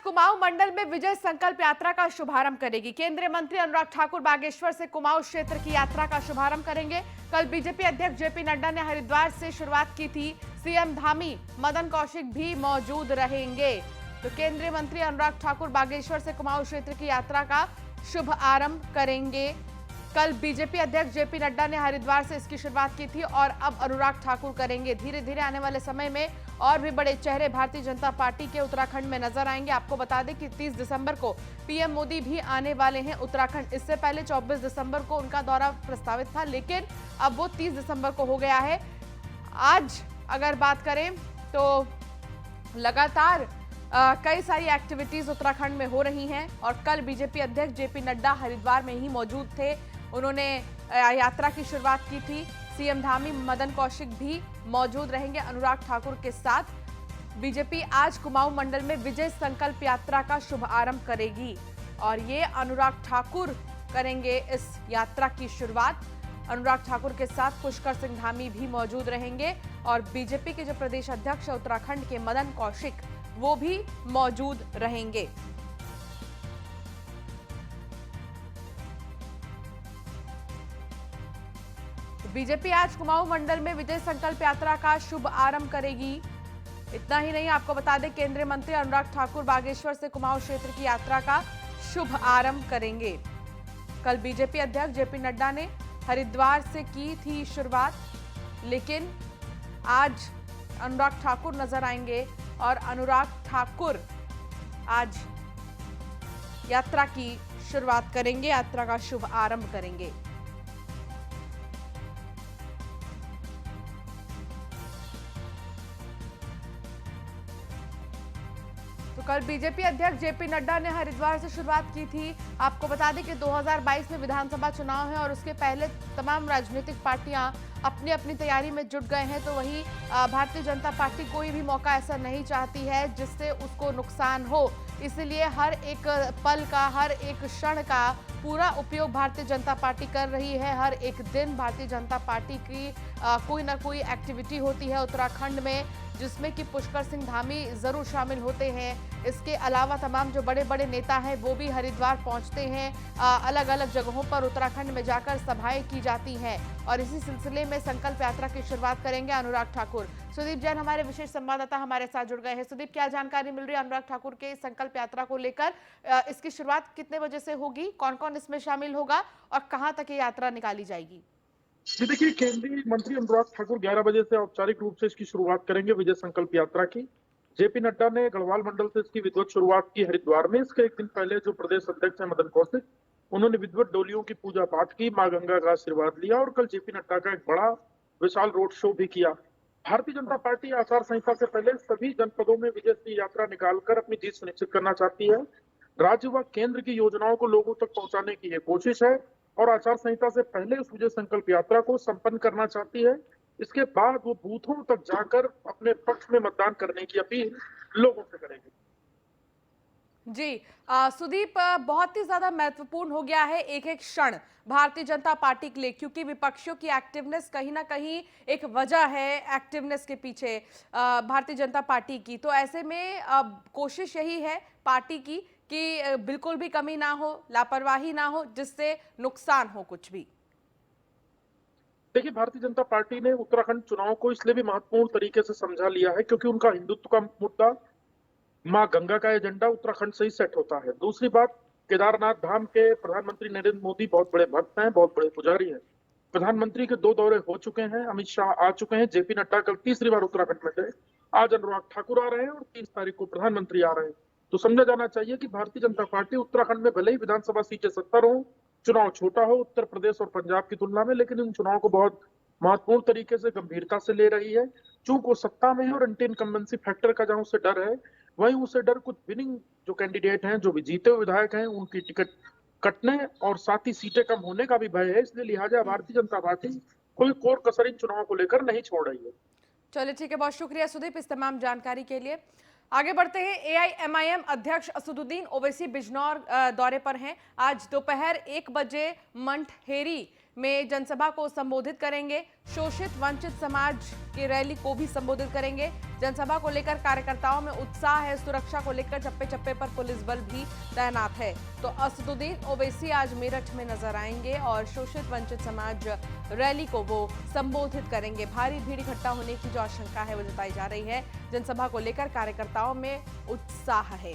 कुमाऊं मंडल में विजय संकल्प यात्रा का शुभारंभ करेगी। केंद्रीय मंत्री अनुराग ठाकुर बागेश्वर से कुमाऊं क्षेत्र की यात्रा का शुभारंभ करेंगे। कल बीजेपी अध्यक्ष जेपी नड्डा ने हरिद्वार से शुरुआत की थी। सीएम धामी मदन कौशिक भी मौजूद रहेंगे। तो केंद्रीय मंत्री अनुराग ठाकुर बागेश्वर से कुमाऊं क्षेत्र की यात्रा का शुभ आरंभ करेंगे। कल बीजेपी अध्यक्ष जेपी नड्डा ने हरिद्वार से इसकी शुरुआत की थी और अब अनुराग ठाकुर करेंगे। धीरे धीरे आने वाले समय में और भी बड़े चेहरे भारतीय जनता पार्टी के उत्तराखंड में नजर आएंगे। आपको बता दें कि 30 दिसंबर को पीएम मोदी भी आने वाले हैं उत्तराखंड। इससे पहले 24 दिसंबर को उनका दौरा प्रस्तावित था, लेकिन अब वो 30 दिसंबर को हो गया है। आज अगर बात करें तो लगातार कई सारी एक्टिविटीज उत्तराखंड में हो रही हैं और कल बीजेपी अध्यक्ष जेपी नड्डा हरिद्वार में ही मौजूद थे। उन्होंने यात्रा की शुरुआत की थी। सीएम धामी मदन कौशिक भी मौजूद रहेंगे अनुराग ठाकुर के साथ। बीजेपी आज कुमाऊं मंडल में विजय संकल्प यात्रा का शुभ आरंभ करेगी और ये अनुराग ठाकुर करेंगे इस यात्रा की शुरुआत। अनुराग ठाकुर के साथ पुष्कर सिंह धामी भी मौजूद रहेंगे और बीजेपी के जो प्रदेश अध्यक्ष है उत्तराखंड के मदन कौशिक, वो भी मौजूद रहेंगे। बीजेपी आज कुमाऊं मंडल में विजय संकल्प यात्रा का शुभ आरंभ करेगी। इतना ही नहीं, आपको बता दें केंद्रीय मंत्री अनुराग ठाकुर बागेश्वर से कुमाऊं क्षेत्र की यात्रा का शुभ आरंभ करेंगे। कल बीजेपी अध्यक्ष जेपी नड्डा ने हरिद्वार से की थी शुरुआत, लेकिन आज अनुराग ठाकुर नजर आएंगे और अनुराग ठाकुर आज यात्रा की शुरुआत करेंगे, यात्रा का शुभ आरंभ करेंगे। तो कल बीजेपी अध्यक्ष जेपी नड्डा ने हरिद्वार से शुरुआत की थी। आपको बता दें कि 2022 में विधानसभा चुनाव है और उसके पहले तमाम राजनीतिक पार्टियां अपनी अपनी तैयारी में जुट गए हैं। तो वहीं भारतीय जनता पार्टी कोई भी मौका ऐसा नहीं चाहती है जिससे उसको नुकसान हो, इसलिए हर एक पल का, हर एक क्षण का पूरा उपयोग भारतीय जनता पार्टी कर रही है। हर एक दिन भारतीय जनता पार्टी की कोई ना कोई एक्टिविटी होती है उत्तराखंड में, जिसमें कि पुष्कर सिंह धामी जरूर शामिल होते हैं। इसके अलावा तमाम जो बड़े बड़े नेता हैं वो भी हरिद्वार पहुंचते हैं। अलग अलग जगहों पर उत्तराखंड में जाकर सभाएं की जाती हैं और इसी सिलसिले में संकल्प यात्रा की शुरुआत करेंगे अनुराग ठाकुर। सुदीप जैन हमारे विशेष संवाददाता हमारे साथ जुड़ गए हैं। सुदीप, क्या जानकारी मिल रही है अनुराग ठाकुर के संकल्प यात्रा को लेकर? इसकी शुरुआत कितने बजे से होगी, कौन कौन इसमें शामिल होगा और कहां तक ये यात्रा निकाली जाएगी? जी देखिए, केंद्रीय मंत्री अनुराग ठाकुर 11 बजे से औपचारिक रूप से इसकी शुरुआत करेंगे विजय संकल्प यात्रा की। जेपी नड्डा ने गढ़वाल मंडल से इसकी विधिवत शुरुआत की हरिद्वार में। इसके एक दिन पहले जो प्रदेश अध्यक्ष है मदन कौशिक, उन्होंने विधिवत डोलियों की पूजा पाठ की, मां गंगा का आशीर्वाद लिया और कल जेपी नड्डा का एक बड़ा विशाल रोड शो भी किया। भारतीय जनता पार्टी आचार संहिता से पहले सभी जनपदों में विजय की यात्रा निकालकर अपनी जीत सुनिश्चित करना चाहती है। राज्य व केंद्र की योजनाओं को लोगों तक पहुंचाने की ये कोशिश है और आचार संहिता से पहले उस विजय संकल्प यात्रा को संपन्न करना चाहती है। इसके बाद वो बूथों तक जाकर अपने पक्ष में मतदान करने की अपील लोगों से करेंगे। जी सुदीप, बहुत ही ज्यादा महत्वपूर्ण हो गया है एक एक क्षण भारतीय जनता पार्टी के लिए, क्योंकि विपक्षियों की एक्टिवनेस कहीं ना कहीं एक वजह है एक्टिवनेस के पीछे भारतीय जनता पार्टी की। तो ऐसे में कोशिश यही है पार्टी की कि बिल्कुल भी कमी ना हो, लापरवाही ना हो, जिससे नुकसान हो कुछ भी। देखिए, भारतीय जनता पार्टी ने उत्तराखंड चुनाव को इसलिए भी महत्वपूर्ण तरीके से समझा लिया है क्योंकि उनका हिंदुत्व का मुद्दा, मां गंगा का एजेंडा उत्तराखंड से ही सेट होता है। दूसरी बात, केदारनाथ धाम के प्रधानमंत्री नरेंद्र मोदी बहुत बड़े भक्त हैं, बहुत बड़े पुजारी हैं। प्रधानमंत्री के 2 दौरे हो चुके हैं, अमित शाह आ चुके हैं, जेपी नड्डा कल तीसरी बार उत्तराखंड में थे, आज अनुराग ठाकुर आ रहे हैं और 30 तारीख को प्रधानमंत्री आ रहे हैं। तो समझा जाना चाहिए कि भारतीय जनता पार्टी उत्तराखंड में भले ही विधानसभा सीटें 70 हो, चुनाव छोटा हो उत्तर प्रदेश और पंजाब की तुलना में, लेकिन इन चुनाव को बहुत महत्वपूर्ण तरीके से गंभीरता से ले रही है। चूंकि वो सत्ता में है और एंटी इनकम्बेंसी फैक्टर का जहां उसे डर है, वहीं उसे डर कुछ विनिंग जो कैंडिडेट हैं, जो भी जीते हुए विधायक हैं, उनकी टिकट कटने और साथ ही सीटें कम होने का भी भय है। इसलिए लिहाजा भारतीय जनता पार्टी कोई कोर कसर इन चुनाव को लेकर नहीं छोड़ रही है। चलिए ठीक है, बहुत शुक्रिया सुदीप इस तमाम जानकारी के लिए। आगे बढ़ते हैं। एआईएमआईएम अध्यक्ष असदुद्दीन ओवैसी बिजनौर दौरे पर हैं। आज दोपहर 1 बजे मंठहेरी में जनसभा को संबोधित करेंगे। शोषित वंचित समाज की रैली को भी संबोधित करेंगे। जनसभा को लेकर कार्यकर्ताओं में उत्साह है। सुरक्षा को लेकर चप्पे चप्पे पर पुलिस बल भी तैनात है। तो असदुद्दीन ओवैसी आज मेरठ में नजर आएंगे और शोषित वंचित समाज रैली को वो संबोधित करेंगे। भारी भीड़ इकट्ठा होने की जो आशंका है वो जताई जा रही है। जनसभा को लेकर कार्यकर्ताओं में उत्साह है।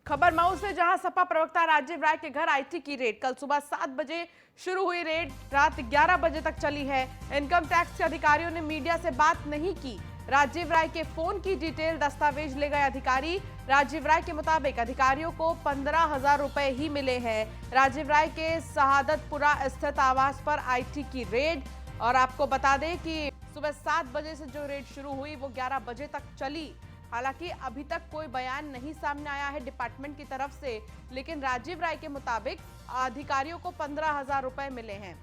खबर मऊ से, जहां सपा प्रवक्ता राजीव राय के घर आईटी की रेड। कल सुबह 7 बजे शुरू हुई रेड, रात 11 बजे तक चली है। इनकम टैक्स के अधिकारियों ने मीडिया से बात नहीं की। राजीव राय के फोन की डिटेल दस्तावेज ले गए अधिकारी। राजीव राय के मुताबिक अधिकारियों को 15,000 रुपए ही मिले हैं। राजीव राय के शहादतपुरा स्थित आवास पर आईटी की रेड। और आपको बता दें कि सुबह 7 बजे से जो रेड शुरू हुई वो 11 बजे तक चली। हालांकि अभी तक कोई बयान नहीं सामने आया है डिपार्टमेंट की तरफ से, लेकिन राजीव राय के मुताबिक अधिकारियों को 15,000 रुपए मिले हैं।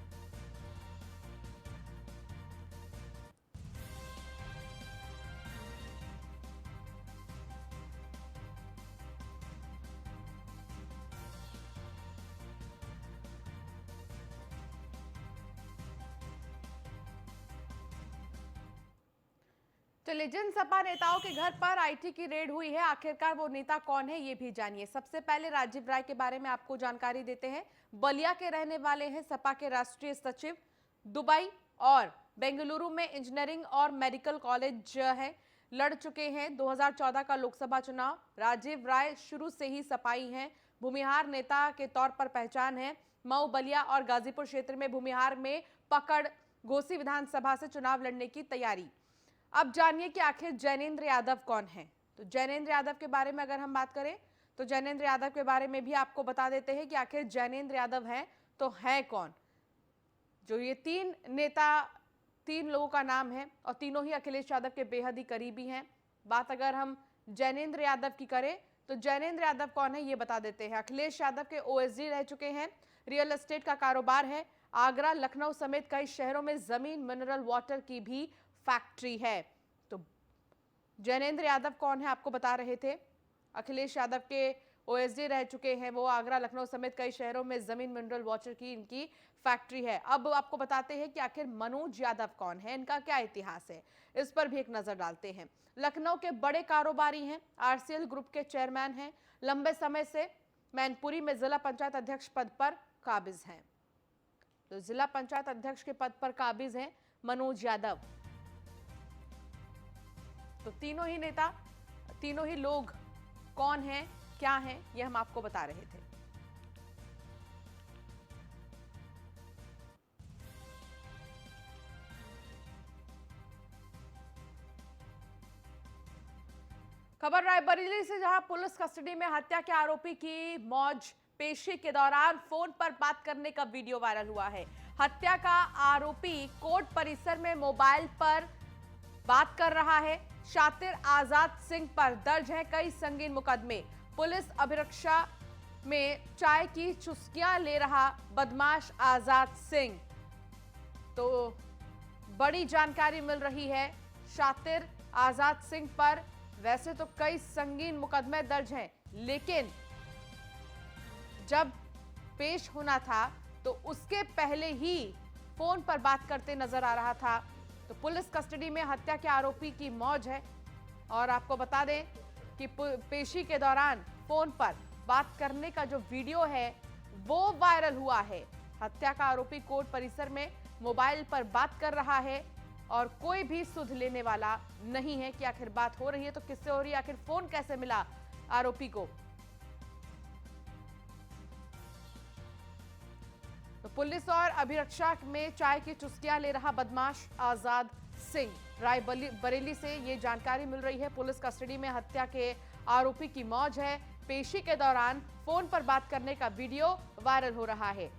चलिए, जिन सपा नेताओं के घर पर आईटी की रेड हुई है, आखिरकार वो नेता कौन है ये भी जानिए। सबसे पहले राजीव राय के बारे में आपको जानकारी देते हैं। बलिया के रहने वाले हैं। सपा के राष्ट्रीय सचिव, दुबई और बेंगलुरु में इंजीनियरिंग और मेडिकल कॉलेज है, लड़ चुके हैं 2014 का लोकसभा चुनाव। राजीव राय शुरू से ही सपाई हैं। भूमिहार नेता के तौर पर पहचान है। मऊ, बलिया और गाजीपुर क्षेत्र में भूमिहार में पकड़, घोसी विधानसभा से चुनाव लड़ने की तैयारी। अब जानिए कि आखिर जैनेंद्र यादव कौन है। तो जैनेंद्र यादव के बारे में अगर हम बात करें तो जैनेंद्र यादव के बारे में भी आपको बता देते हैं कि आखिर जैनेंद्र यादव हैं तो है कौन। जो ये 3 नेता, 3 लोगों का नाम है और तीनों ही अखिलेश यादव के बेहद ही करीबी हैं। बात अगर हम जैनेंद्र यादव की करें तो जैनेंद्र यादव कौन है ये बता देते हैं। अखिलेश यादव के ओएसडी रह चुके हैं। रियल एस्टेट का कारोबार है। आगरा, लखनऊ समेत कई शहरों में जमीन, मिनरल वाटर की भी फैक्ट्री है। तो जैनेंद्र यादव कौन है आपको बता रहे थे। अखिलेश यादव के ओएसडी रह चुके हैं वो। आगरा, लखनऊ समेत कई शहरों में जमीन, मिनरल वाटर की इनकी फैक्ट्री है। अब आपको बताते हैं कि आखिर मनोज यादव कौन है, इनका क्या इतिहास है, इस पर भी एक नजर डालते हैं। लखनऊ के बड़े कारोबारी हैं, आरसीएल ग्रुप के चेयरमैन हैं, लंबे समय से मैनपुरी में जिला पंचायत अध्यक्ष पद पर काबिज हैं। तो जिला पंचायत अध्यक्ष के पद पर काबिज हैं मनोज यादव। तो तीनों ही नेता, तीनों ही लोग कौन हैं, क्या हैं, ये हम आपको बता रहे थे। खबर रायबरेली से, जहां पुलिस कस्टडी में हत्या के आरोपी की मौज। पेशी के दौरान फोन पर बात करने का वीडियो वायरल हुआ है। हत्या का आरोपी कोर्ट परिसर में मोबाइल पर बात कर रहा है। शातिर आजाद सिंह पर दर्ज है कई संगीन मुकदमे। पुलिस अभिरक्षा में चाय की चुस्कियां ले रहा बदमाश आजाद सिंह। तो बड़ी जानकारी मिल रही है शातिर आजाद सिंह पर। वैसे तो कई संगीन मुकदमे दर्ज हैं, लेकिन जब पेश होना था तो उसके पहले ही फोन पर बात करते नजर आ रहा था। तो पुलिस कस्टडी में हत्या के आरोपी की मौज है। और आपको बता दें कि पेशी के दौरान फोन पर बात करने का जो वीडियो है वो वायरल हुआ है। हत्या का आरोपी कोर्ट परिसर में मोबाइल पर बात कर रहा है और कोई भी सुध लेने वाला नहीं है कि आखिर बात हो रही है तो किससे हो रही है, आखिर फोन कैसे मिला आरोपी को। तो पुलिस और अभिरक्षा में चाय की चुस्कियां ले रहा बदमाश आजाद सिंह। रायबरेली से ये जानकारी मिल रही है। पुलिस कस्टडी में हत्या के आरोपी की मौज है। पेशी के दौरान फोन पर बात करने का वीडियो वायरल हो रहा है।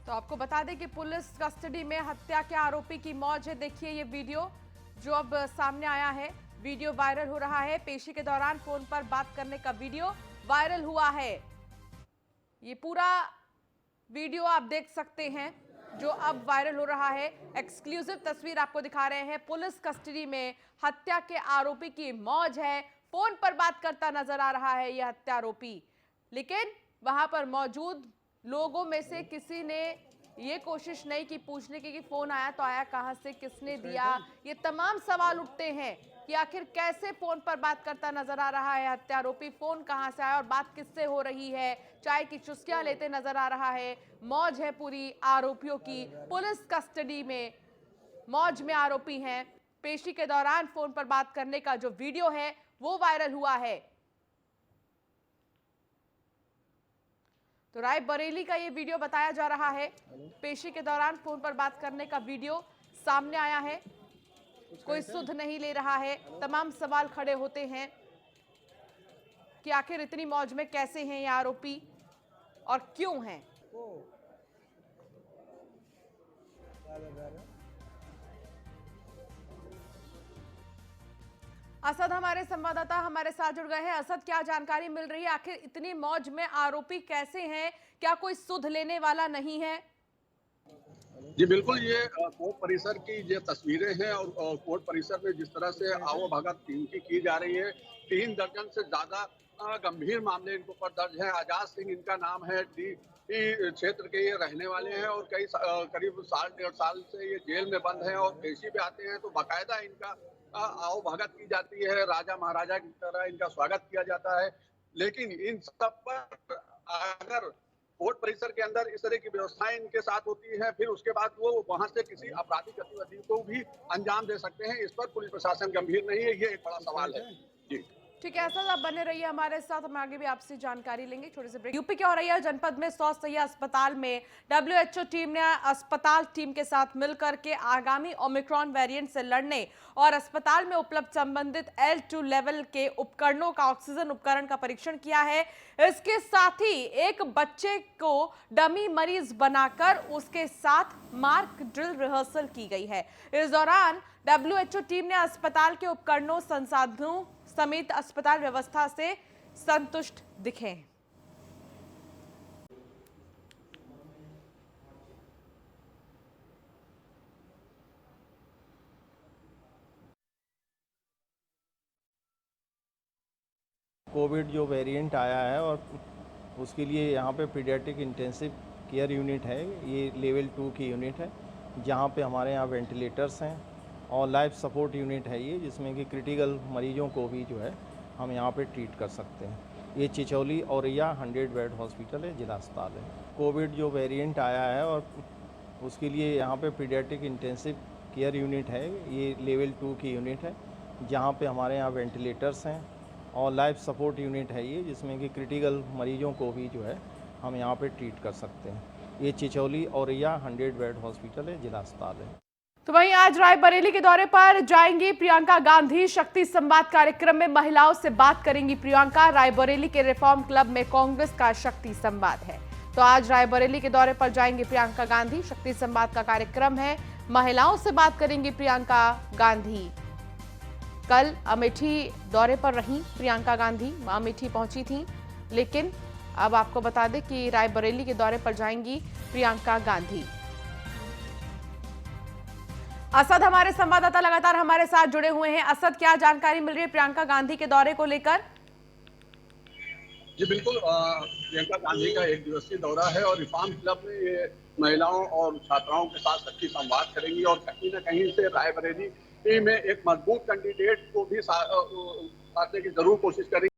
तो आपको बता दें कि पुलिस कस्टडी में हत्या के आरोपी की मौज है। देखिए ये वीडियो जो अब सामने आया है, वीडियो वायरल हो रहा है। पेशी के दौरान फोन पर बात करने का वीडियो वायरल हुआ है। ये पूरा वीडियो आप देख सकते हैं जो अब वायरल हो रहा है। एक्सक्लूसिव तस्वीर आपको दिखा रहे हैं। पुलिस कस्टडी में हत्या के आरोपी की मौज है। फोन पर बात करता नजर आ रहा है यह हत्या आरोपी, लेकिन वहां पर मौजूद लोगों में से किसी ने ये कोशिश नहीं की पूछने की कि फोन आया तो आया कहां से, किसने दिया। ये तमाम सवाल उठते हैं कि आखिर कैसे फोन पर बात करता नजर आ रहा है हत्या आरोपी, फोन कहां से आया और बात किससे हो रही है। चाय की चुस्कियां लेते नजर आ रहा है। मौज है पूरी आरोपियों की। पुलिस कस्टडी में मौज में आरोपी हैं। पेशी के दौरान फोन पर बात करने का जो वीडियो है वो वायरल हुआ है। तो रायबरेली का ये वीडियो बताया जा रहा है। पेशी के दौरान फोन पर बात करने का वीडियो सामने आया है। कोई सुध नहीं ले रहा है। तमाम सवाल खड़े होते हैं कि आखिर इतनी मौज में कैसे हैं ये आरोपी और क्यों हैं। असद हमारे संवाददाता हमारे साथ जुड़ गए हैं। असद, क्या जानकारी मिल रही है, आखिर इतनी मौज में आरोपी कैसे हैं, क्या कोई सुध लेने वाला नहीं है? जी बिल्कुल, ये कोर्ट परिसर की ये तस्वीरें हैं और कोर्ट परिसर में जिस तरह से आवो भगत टीम की जा रही है। 3 दर्जन से ज्यादा गंभीर मामले इनके ऊपर दर्ज है। आजाद सिंह इनका नाम है, डी क्षेत्र के ये रहने वाले हैं और करीब 1.5 साल से ये जेल में बंद हैं और पेशी पे आते हैं तो बाकायदा इनका आओ भगत की जाती है। राजा महाराजा की तरह इनका स्वागत किया जाता है। लेकिन इन सब पर अगर कोर्ट परिसर के अंदर इस तरह की व्यवस्थाएं इनके साथ होती हैं, फिर उसके बाद वो वहां से किसी आपराधिक गतिविधि को भी अंजाम दे सकते हैं। इस पर पुलिस प्रशासन गंभीर नहीं है, ये एक बड़ा सवाल है। जी ठीक है असद, आप बने रहिए हमारे साथ, हम आगे भी आपसे जानकारी लेंगे। छोटे से ब्रेक। यूपी के औरैया जनपद में सौसैया अस्पताल में WHO टीम ने अस्पताल टीम के साथ मिलकर के आगामी ओमिक्रॉन वेरिएंट से लड़ने और अस्पताल में उपलब्ध संबंधित L2 लेवल के उपकरणों का, ऑक्सीजन उपकरण का परीक्षण किया है। इसके साथ ही एक बच्चे को डमी मरीज बनाकर उसके साथ मार्क ड्रिल रिहर्सल की गई है। इस दौरान WHO टीम ने अस्पताल के उपकरणों, संसाधनों समेत अस्पताल व्यवस्था से संतुष्ट दिखे। कोविड जो वेरिएंट आया है और उसके लिए यहाँ पे पीडियाट्रिक इंटेंसिव केयर यूनिट है, ये लेवल 2 की यूनिट है, जहाँ पे हमारे यहाँ वेंटिलेटर्स हैं और लाइफ सपोर्ट यूनिट है ये, जिसमें कि क्रिटिकल मरीजों को भी जो है हम यहाँ पे ट्रीट कर सकते हैं। ये चिचौली औरैया 100 बेड हॉस्पिटल है, जिला अस्पताल है। कोविड जो वेरिएंट आया है और उसके लिए यहाँ पे पीडियाट्रिक इंटेंसिव केयर यूनिट है, ये लेवल 2 की यूनिट है, जहाँ पे हमारे यहाँ वेंटिलेटर्स हैं और लाइफ सपोर्ट यूनिट है ये, जिसमें कि क्रिटिकल मरीजों को भी जो है हम यहाँ पे ट्रीट कर सकते हैं। ये चिचौली औरैया 100 बेड हॉस्पिटल है, जिला अस्पताल है। तो वहीं आज रायबरेली के दौरे पर जाएंगी प्रियंका गांधी। शक्ति संवाद कार्यक्रम में महिलाओं से बात करेंगी प्रियंका। रायबरेली के रिफॉर्म क्लब में कांग्रेस का शक्ति संवाद है, तो आज रायबरेली के दौरे पर जाएंगी प्रियंका गांधी। शक्ति संवाद का कार्यक्रम है, महिलाओं से बात करेंगी प्रियंका गांधी। कल अमेठी दौरे पर रही प्रियंका गांधी, अमेठी पहुंची थी, लेकिन अब आपको बता दें कि रायबरेली के दौरे पर जाएंगी प्रियंका गांधी। असद हमारे संवाददाता लगातार हमारे साथ जुड़े हुए हैं। असद, क्या जानकारी मिल रही है प्रियंका गांधी के दौरे को लेकर? जी बिल्कुल, प्रियंका गांधी का 1 दिवसीय दौरा है और रिफॉर्म क्लब में ये महिलाओं और छात्राओं के साथ शक्ति संवाद करेंगी और कहीं न कहीं से रायबरेली में एक मजबूत कैंडिडेट को भी साधने की जरूर कोशिश करेंगी।